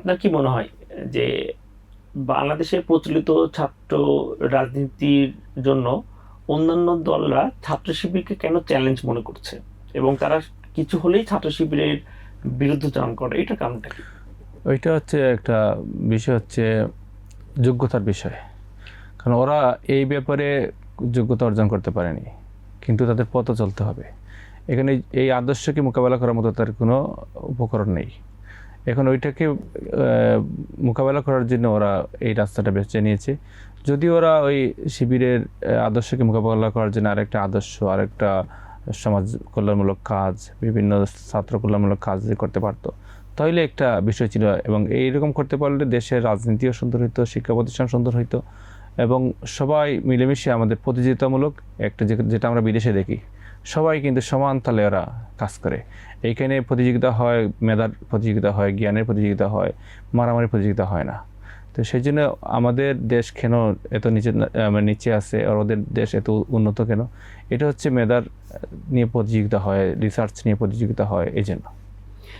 আপনার কি মনে হয় যে বাংলাদেশের প্রচলিত ছাত্র রাজনীতির জন্য অন্যান্য দলরা ছাত্র শিবিরকে কেন চ্যালেঞ্জ মনে করছে এবং তারা কিছু হলেই ছাত্র শিবিরের বিরুদ্ধচারণ করে, এটার কারণটা কি? ওইটা হচ্ছে একটা বিষয়, হচ্ছে যোগ্যতার বিষয়। কারণ ওরা এই ব্যাপারে যোগ্যতা অর্জন করতে পারেনি, কিন্তু তাদের পথও চলতে হবে। এখানে এই আদর্শকে মোকাবেলা করার মতো তার কোনো উপকরণ নেই। এখন ওইটাকে মোকাবেলা করার জন্য ওরা এই রাস্তাটা বেছে নিয়েছে। যদি ওরা ওই শিবিরের আদর্শকে মোকাবেলা করার জন্য আরেকটা আদর্শ, আরেকটা সমাজ কল্যাণমূলক কাজ, বিভিন্ন ছাত্র কল্যাণমূলক কাজ করতে পারতো, তাহলে একটা বিষয় ছিল। এবং এইরকম করতে পারলে দেশের রাজনীতিও সুন্দর হইতো, শিক্ষা প্রতিষ্ঠান সুন্দর হইতো, এবং সবাই মিলেমিশে আমাদের প্রতিযোগিতামূলক একটা, যেটা আমরা বিদেশে দেখি, সবাই কিন্তু সমান তালে ওরা কাজ করে। এইখানে প্রতিযোগিতা হয়, মেধার প্রতিযোগিতা হয়, জ্ঞানের প্রতিযোগিতা হয়, মারামারি প্রতিযোগিতা হয় না। তো সেই জন্য আমাদের দেশ কেন এত নিচে আছে, আর ওদের দেশ এত উন্নত কেন? এটা হচ্ছে মেধার নিয়ে প্রতিযোগিতা হয়, রিসার্চ নিয়ে প্রতিযোগিতা হয়, এই জন্য।